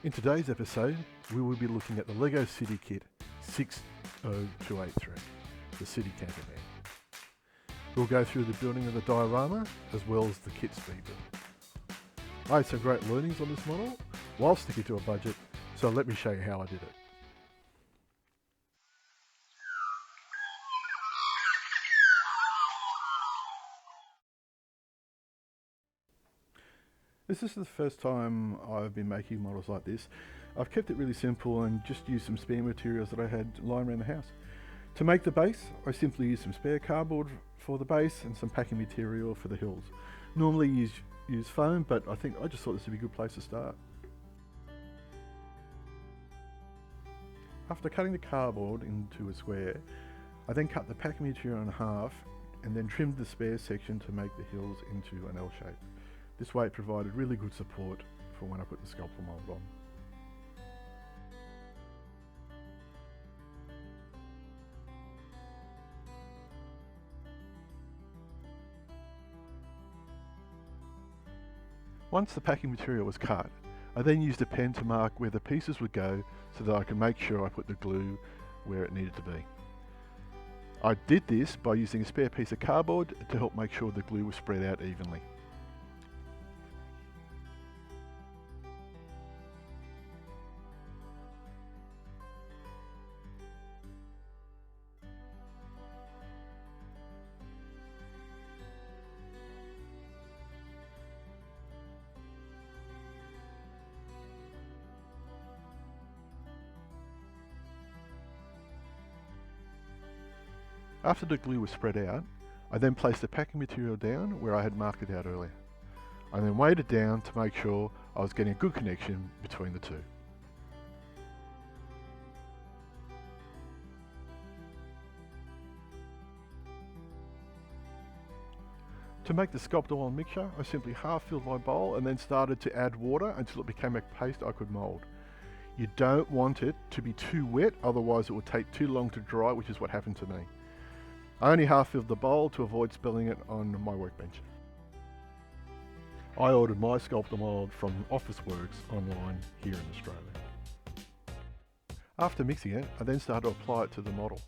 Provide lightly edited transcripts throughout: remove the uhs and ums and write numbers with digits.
In today's episode, we will be looking at the LEGO City Kit 60283, the City Camper Van. We'll go through the building of the diorama as well as the kit speed build. I had some great learnings on this model while sticking to a budget, so let me show you how I did it. This is the first time I've been making models like this. I've kept it really simple and just used some spare materials that I had lying around the house. To make the base, I simply use some spare cardboard for the base and some packing material for the hills. Normally use foam, but I just thought this would be a good place to start. After cutting the cardboard into a square, I then cut the packing material in half and then trimmed the spare section to make the hills into an L shape. This way it provided really good support for when I put the sculpture mold on. Once the packing material was cut, I then used a pen to mark where the pieces would go so that I could make sure I put the glue where it needed to be. I did this by using a spare piece of cardboard to help make sure the glue was spread out evenly. After the glue was spread out, I then placed the packing material down where I had marked it out earlier. I then weighed it down to make sure I was getting a good connection between the two. To make the sculptor oil mixture, I simply half filled my bowl and then started to add water until it became a paste I could mould. You don't want it to be too wet, otherwise it will take too long to dry, which is what happened to me. I only half filled the bowl to avoid spilling it on my workbench. I ordered my sculptor mould from Officeworks online here in Australia. After mixing it, I then started to apply it to the model.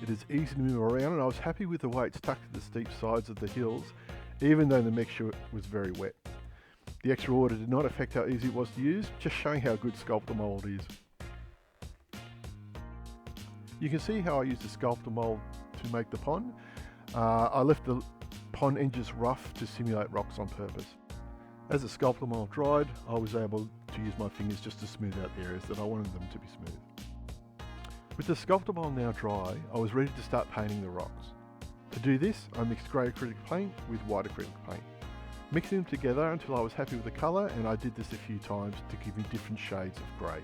It is easy to move around and I was happy with the way it stuck to the steep sides of the hills, even though the mixture was very wet. The extra water did not affect how easy it was to use, just showing how good sculptor mould is. You can see how I used the sculptor mould to make the pond. I left the pond edges rough to simulate rocks on purpose. As the sculptor mold dried, I was able to use my fingers just to smooth out the areas that I wanted them to be smooth. With the sculptor mold now dry, I was ready to start painting the rocks. To do this, I mixed grey acrylic paint with white acrylic paint, mixing them together until I was happy with the colour, and I did this a few times to give me different shades of grey.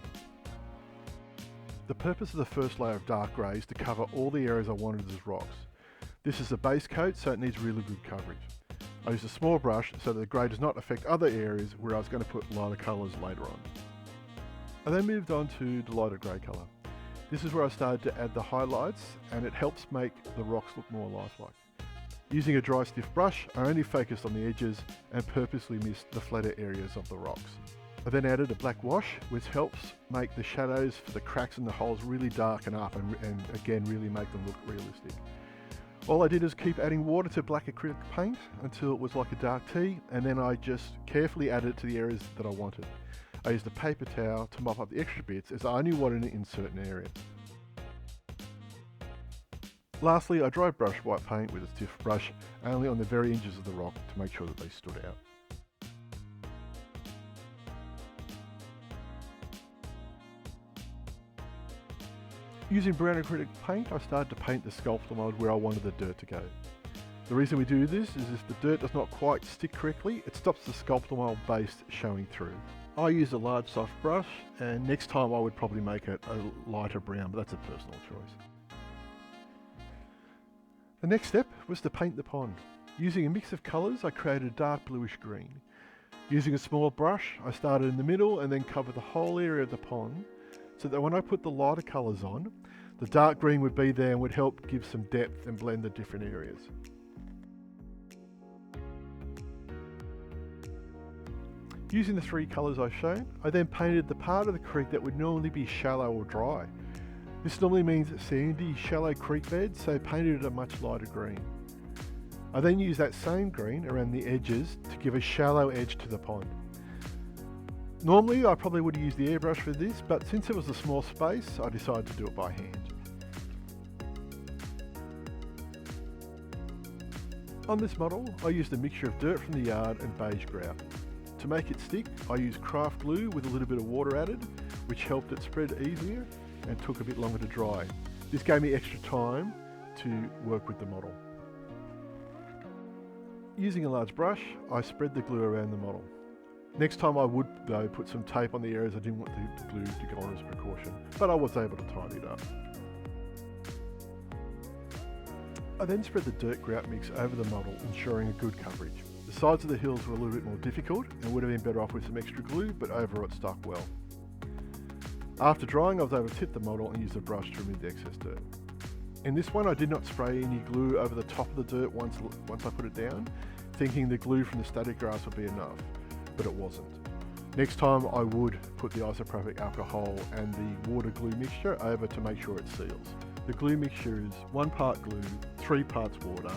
The purpose of the first layer of dark grey is to cover all the areas I wanted as rocks. This is a base coat, so it needs really good coverage. I used a small brush so that the grey does not affect other areas where I was going to put lighter colours later on. I then moved on to the lighter grey colour. This is where I started to add the highlights, and it helps make the rocks look more lifelike. Using a dry stiff brush, I only focused on the edges and purposely missed the flatter areas of the rocks. I then added a black wash, which helps make the shadows for the cracks and the holes really darken up and again really make them look realistic. All I did is keep adding water to black acrylic paint until it was like a dark tea, and then I just carefully added it to the areas that I wanted. I used a paper towel to mop up the extra bits as I only wanted it in certain areas. Lastly, I dry brushed white paint with a stiff brush only on the very edges of the rock to make sure that they stood out. Using brown acrylic paint, I started to paint the sculptor mold where I wanted the dirt to go. The reason we do this is if the dirt does not quite stick correctly, it stops the sculptor mold base showing through. I use a large soft brush, and next time I would probably make it a lighter brown, but that's a personal choice. The next step was to paint the pond. Using a mix of colours, I created a dark bluish green. Using a small brush, I started in the middle and then covered the whole area of the pond, so that when I put the lighter colours on, the dark green would be there and would help give some depth and blend the different areas. Using the three colours I've shown, I then painted the part of the creek that would normally be shallow or dry. This normally means sandy, shallow creek bed, so painted it a much lighter green. I then used that same green around the edges to give a shallow edge to the pond. Normally I probably would have used the airbrush for this, but since it was a small space, I decided to do it by hand. On this model, I used a mixture of dirt from the yard and beige grout. To make it stick, I used craft glue with a little bit of water added, which helped it spread easier and took a bit longer to dry. This gave me extra time to work with the model. Using a large brush, I spread the glue around the model. Next time I would, though, put some tape on the areas I didn't want the glue to go on as a precaution, but I was able to tidy it up. I then spread the dirt grout mix over the model, ensuring a good coverage. The sides of the hills were a little bit more difficult and would have been better off with some extra glue, but overall it stuck well. After drying, I was able to tip the model and use a brush to remove the excess dirt. In this one, I did not spray any glue over the top of the dirt once I put it down, thinking the glue from the static grass would be enough, but it wasn't. Next time I would put the isopropyl alcohol and the water glue mixture over to make sure it seals. The glue mixture is 1 part glue, 3 parts water,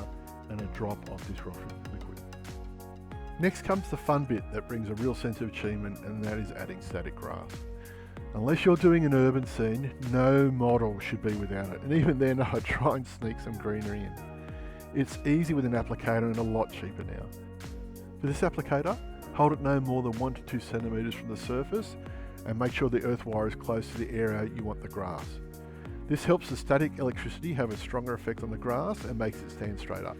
and a drop of dishwashing liquid. Next comes the fun bit that brings a real sense of achievement, and that is adding static grass. Unless you're doing an urban scene, no model should be without it, and even then I try and sneak some greenery in. It's easy with an applicator and a lot cheaper now. For this applicator, hold it no more than 1 to 2 centimeters from the surface and make sure the earth wire is close to the area you want the grass. This helps the static electricity have a stronger effect on the grass and makes it stand straight up.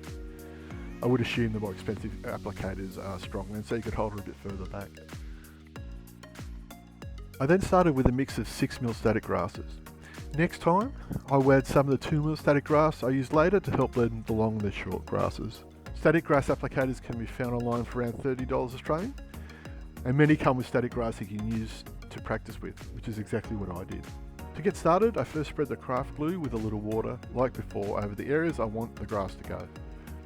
I would assume the more expensive applicators are stronger, and so you could hold it a bit further back. I then started with a mix of 6mm static grasses. Next time, I will add some of the 2mm static grass I used later to help blend along the short grasses. Static grass applicators can be found online for around $30 Australian, and many come with static grass you can use to practice with, which is exactly what I did. To get started, I first spread the craft glue with a little water, like before, over the areas I want the grass to go.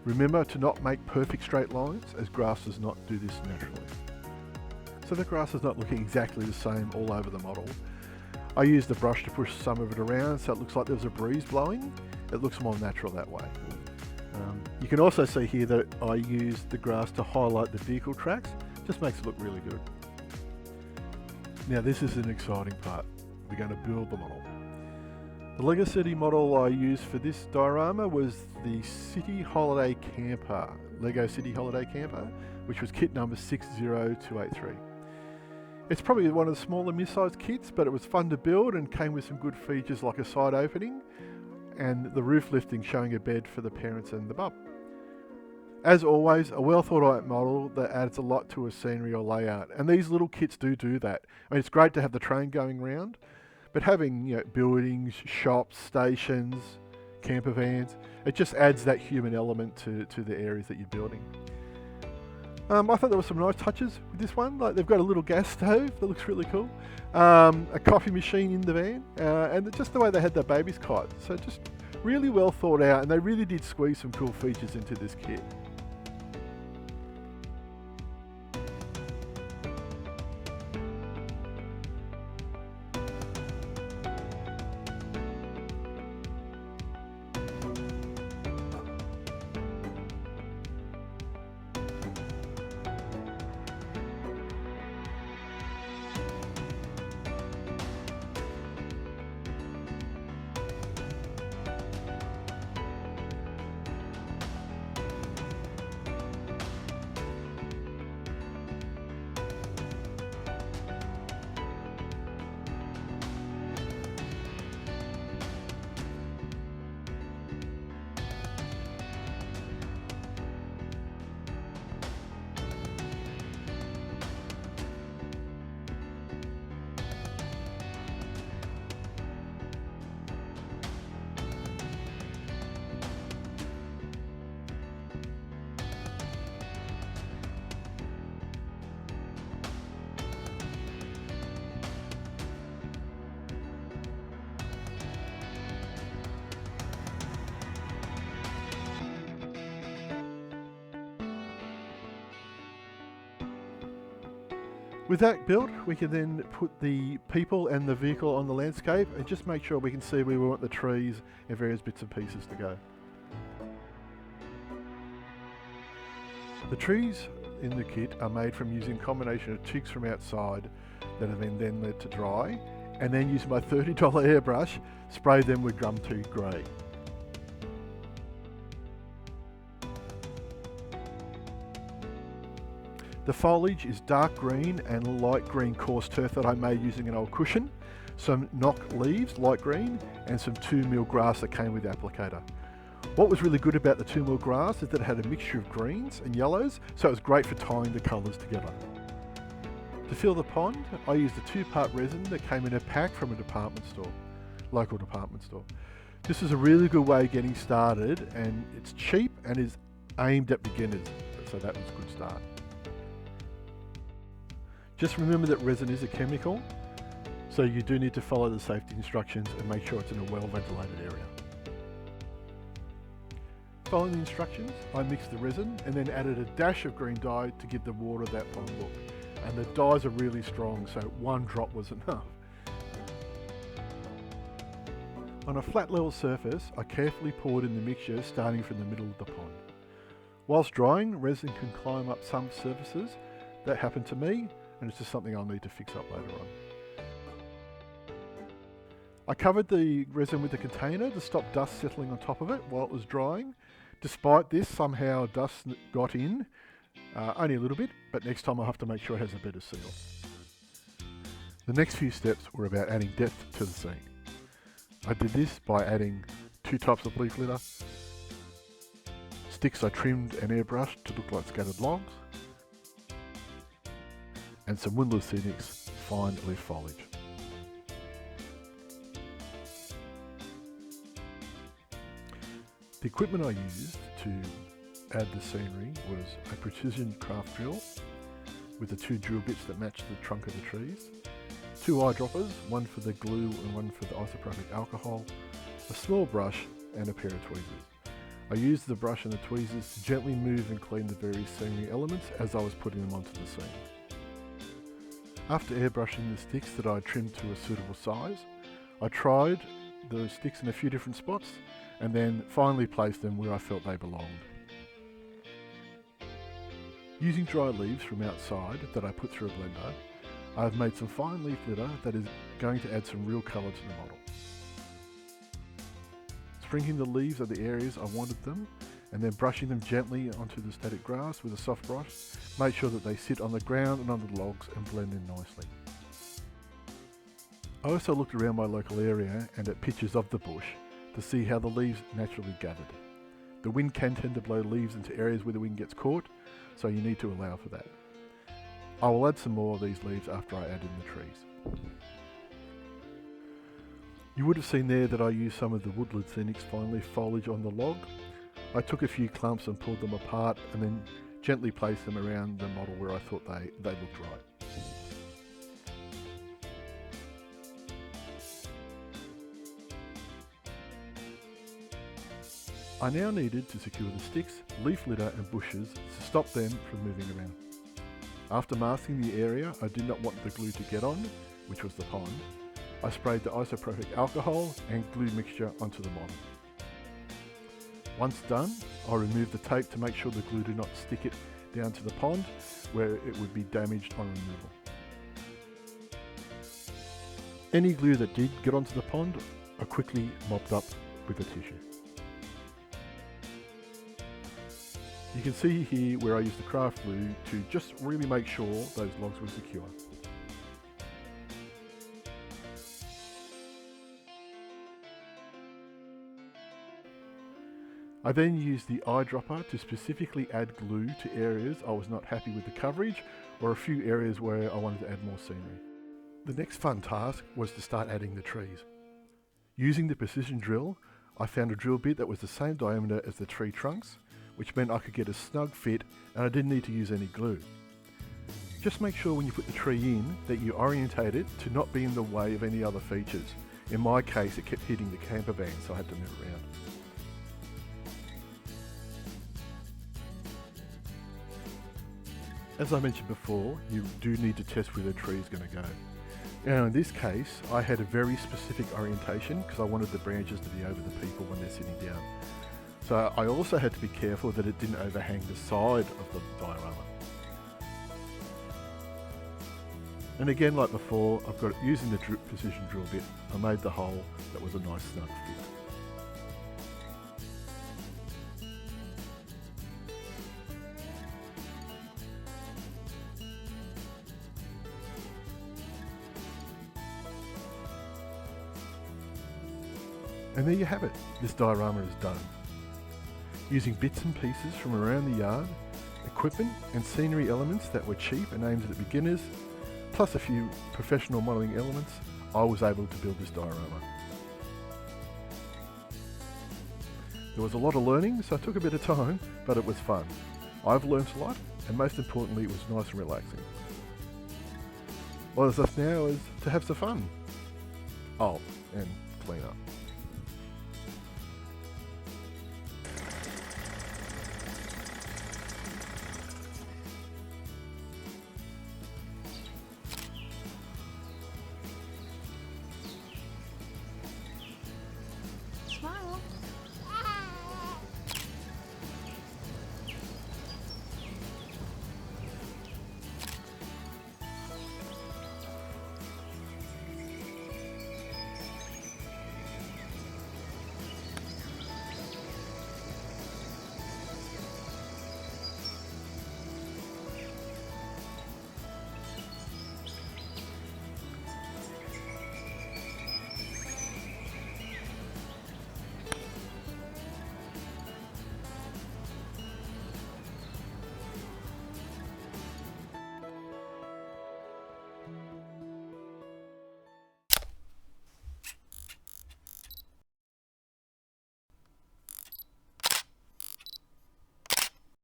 Remember to not make perfect straight lines, as grass does not do this naturally. So the grass is not looking exactly the same all over the model. I used the brush to push some of it around so it looks like there was a breeze blowing. It looks more natural that way. You can also see here that I used the grass to highlight the vehicle tracks. Just makes it look really good. Now this is an exciting part. We're going to build the model. The Lego City model I used for this diorama was the City Holiday Camper, Lego City Holiday Camper, which was kit number 60283. It's probably one of the smaller mid-sized kits, but it was fun to build and came with some good features like a side opening and the roof lifting showing a bed for the parents and the bub. As always, a well thought out model that adds a lot to a scenery or layout, and these little kits do that. I mean, it's great to have the train going round, but having buildings, shops, stations, camper vans, it just adds that human element to the areas that you're building. I thought there were some nice touches with this one. Like they've got a little gas stove that looks really cool, a coffee machine in the van, and just the way they had their baby's cot. So just really well thought out, and they really did squeeze some cool features into this kit. With that built, we can then put the people and the vehicle on the landscape and just make sure we can see where we want the trees and various bits and pieces to go. The trees in the kit are made from using a combination of twigs from outside that have been then led to dry, and then using my $30 airbrush, spray them with gum tooth grey. The foliage is dark green and light green coarse turf that I made using an old cushion, some knock leaves, light green, and some 2mm grass that came with the applicator. What was really good about the 2mm grass is that it had a mixture of greens and yellows, so it was great for tying the colours together. To fill the pond, I used a 2-part resin that came in a pack from a local department store. This is a really good way of getting started, and it's cheap and is aimed at beginners, so that was a good start. Just remember that resin is a chemical, so you do need to follow the safety instructions and make sure it's in a well-ventilated area. Following the instructions, I mixed the resin and then added a dash of green dye to give the water that pond look. And the dyes are really strong, so 1 drop was enough. On a flat level surface, I carefully poured in the mixture starting from the middle of the pond. Whilst drying, resin can climb up some surfaces. That happened to me, and it's just something I'll need to fix up later on. I covered the resin with a container to stop dust settling on top of it while it was drying. Despite this, somehow dust got in, only a little bit, but next time I'll have to make sure it has a better seal. The next few steps were about adding depth to the scene. I did this by adding 2 types of leaf litter, sticks I trimmed and airbrushed to look like scattered logs, and some Windless Scenics fine leaf foliage. The equipment I used to add the scenery was a precision craft drill with the 2 drill bits that match the trunk of the trees, 2 eyedroppers, one for the glue and one for the isopropyl alcohol, a small brush and a pair of tweezers. I used the brush and the tweezers to gently move and clean the various scenery elements as I was putting them onto the scene. After airbrushing the sticks that I trimmed to a suitable size, I tried the sticks in a few different spots and then finally placed them where I felt they belonged. Using dry leaves from outside that I put through a blender, I have made some fine leaf litter that is going to add some real colour to the model. Sprinkling the leaves at the areas I wanted them and then brushing them gently onto the static grass with a soft brush, make sure that they sit on the ground and under the logs and blend in nicely. I also looked around my local area and at pictures of the bush to see how the leaves naturally gathered. The wind can tend to blow leaves into areas where the wind gets caught, so you need to allow for that. I will add some more of these leaves after I add in the trees. You would have seen there that I used some of the Woodland Scenics fine leaf foliage on the log. I took a few clumps and pulled them apart and then gently placed them around the model where I thought they looked right. I now needed to secure the sticks, leaf litter and bushes to stop them from moving around. After masking the area I did not want the glue to get on, which was the pond, I sprayed the isopropyl alcohol and glue mixture onto the model. Once done, I removed the tape to make sure the glue did not stick it down to the pond where it would be damaged on removal. Any glue that did get onto the pond I quickly mopped up with a tissue. You can see here where I used the craft glue to just really make sure those logs were secure. I then used the eyedropper to specifically add glue to areas I was not happy with the coverage or a few areas where I wanted to add more scenery. The next fun task was to start adding the trees. Using the precision drill, I found a drill bit that was the same diameter as the tree trunks, which meant I could get a snug fit and I didn't need to use any glue. Just make sure when you put the tree in that you orientate it to not be in the way of any other features. In my case, it kept hitting the camper van, so I had to move around. As I mentioned before, you do need to test where the tree is going to go. Now in this case, I had a very specific orientation because I wanted the branches to be over the people when they're sitting down. So I also had to be careful that it didn't overhang the side of the diorama. And again, like before, I've got using the precision drill bit, I made the hole that was a nice snug fit. And there you have it, this diorama is done. Using bits and pieces from around the yard, equipment and scenery elements that were cheap and aimed at beginners, plus a few professional modelling elements, I was able to build this diorama. There was a lot of learning, so it took a bit of time, but it was fun. I've learnt a lot, and most importantly, it was nice and relaxing. What is left now is to have some fun. Oh, and clean up.